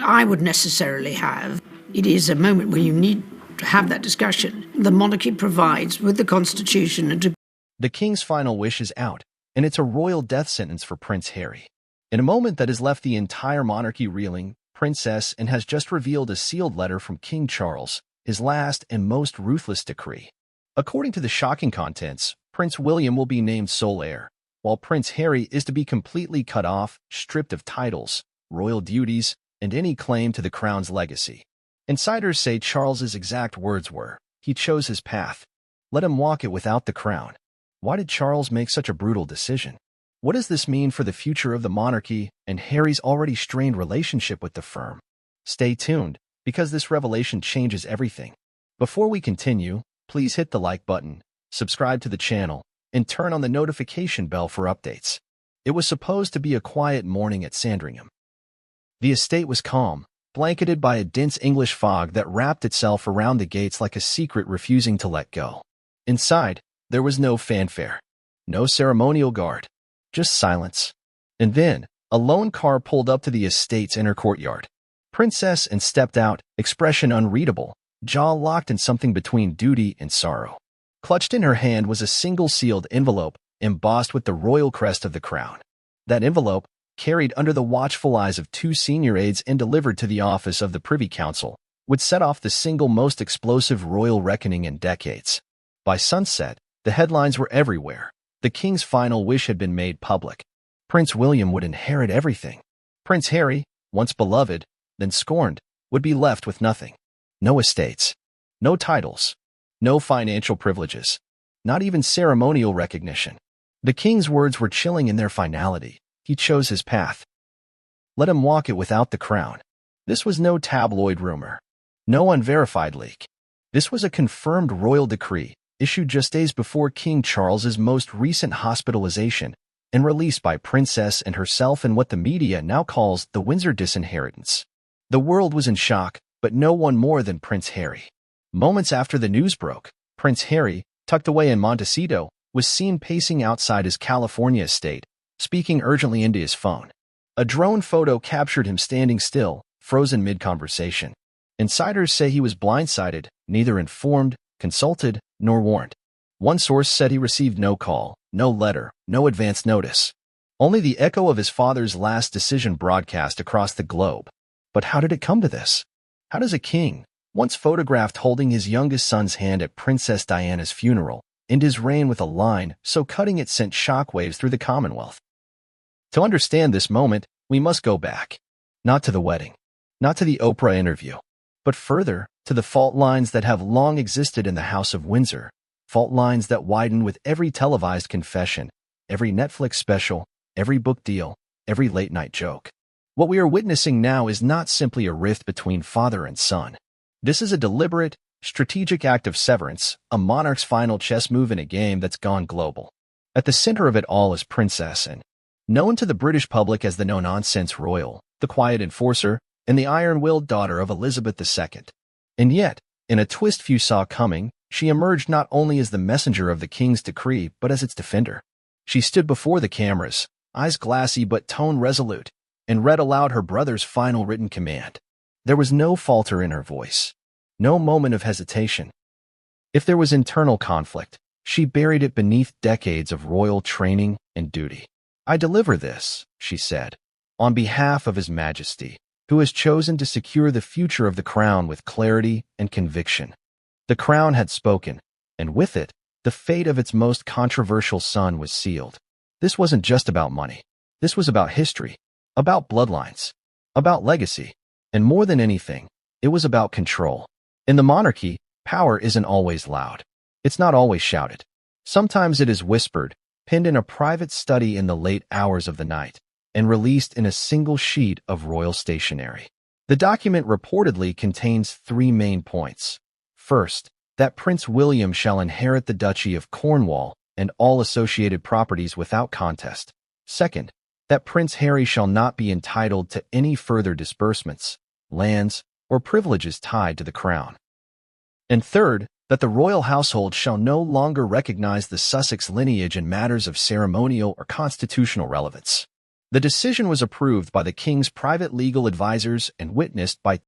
I would necessarily have. It is a moment where you need to have that discussion. The monarchy provides with the Constitution and to. The king's final wish is out, and it's a royal death sentence for Prince Harry. In a moment that has left the entire monarchy reeling, Princess Anne has just revealed a sealed letter from King Charles, his last and most ruthless decree. According to the shocking contents, Prince William will be named sole heir, while Prince Harry is to be completely cut off, stripped of titles, royal duties, and any claim to the crown's legacy. Insiders say Charles's exact words were, "He chose his path. Let him walk it without the crown." Why did Charles make such a brutal decision? What does this mean for the future of the monarchy and Harry's already strained relationship with the firm? Stay tuned, because this revelation changes everything. Before we continue, please hit the like button, subscribe to the channel, and turn on the notification bell for updates. It was supposed to be a quiet morning at Sandringham. The estate was calm, blanketed by a dense English fog that wrapped itself around the gates like a secret refusing to let go. Inside, there was no fanfare, no ceremonial guard, just silence. And then, a lone car pulled up to the estate's inner courtyard. Princess Anne stepped out, expression unreadable, jaw locked in something between duty and sorrow. Clutched in her hand was a single sealed envelope embossed with the royal crest of the crown. That envelope, carried under the watchful eyes of two senior aides and delivered to the office of the Privy Council, would set off the single most explosive royal reckoning in decades. By sunset, the headlines were everywhere. The king's final wish had been made public. Prince William would inherit everything. Prince Harry, once beloved, then scorned, would be left with nothing. No estates, no titles, no financial privileges, not even ceremonial recognition. The king's words were chilling in their finality. He chose his path. Let him walk it without the crown. This was no tabloid rumor, no unverified leak. This was a confirmed royal decree, issued just days before King Charles's most recent hospitalization and released by Princess Anne herself in what the media now calls the Windsor disinheritance. The world was in shock, but no one more than Prince Harry. Moments after the news broke, Prince Harry, tucked away in Montecito, was seen pacing outside his California estate, speaking urgently into his phone. A drone photo captured him standing still, frozen mid-conversation. Insiders say he was blindsided, neither informed, consulted, nor warned. One source said he received no call, no letter, no advance notice. Only the echo of his father's last decision broadcast across the globe. But how did it come to this? How does a king, once photographed holding his youngest son's hand at Princess Diana's funeral, end his reign with a line so cutting it sent shockwaves through the Commonwealth? To understand this moment, we must go back. Not to the wedding, not to the Oprah interview, but further, to the fault lines that have long existed in the House of Windsor, fault lines that widen with every televised confession, every Netflix special, every book deal, every late-night joke. What we are witnessing now is not simply a rift between father and son. This is a deliberate, strategic act of severance, a monarch's final chess move in a game that's gone global. At the center of it all is Princess Anne, known to the British public as the no-nonsense royal, the quiet enforcer, and the iron-willed daughter of Elizabeth II. And yet, in a twist few saw coming, she emerged not only as the messenger of the king's decree but as its defender. She stood before the cameras, eyes glassy but tone resolute, and read aloud her brother's final written command. There was no falter in her voice, no moment of hesitation. If there was internal conflict, she buried it beneath decades of royal training and duty. "I deliver this," she said, "on behalf of His Majesty, who has chosen to secure the future of the crown with clarity and conviction." The crown had spoken, and with it, the fate of its most controversial son was sealed. This wasn't just about money. This was about history, about bloodlines, about legacy, and more than anything, it was about control. In the monarchy, power isn't always loud. It's not always shouted. Sometimes it is whispered, pinned in a private study in the late hours of the night, and released in a single sheet of royal stationery. The document reportedly contains 3 main points. First, that Prince William shall inherit the Duchy of Cornwall and all associated properties without contest. Second, that Prince Harry shall not be entitled to any further disbursements, lands, or privileges tied to the crown. And third, that the royal household shall no longer recognize the Sussex lineage in matters of ceremonial or constitutional relevance. The decision was approved by the king's private legal advisors and witnessed by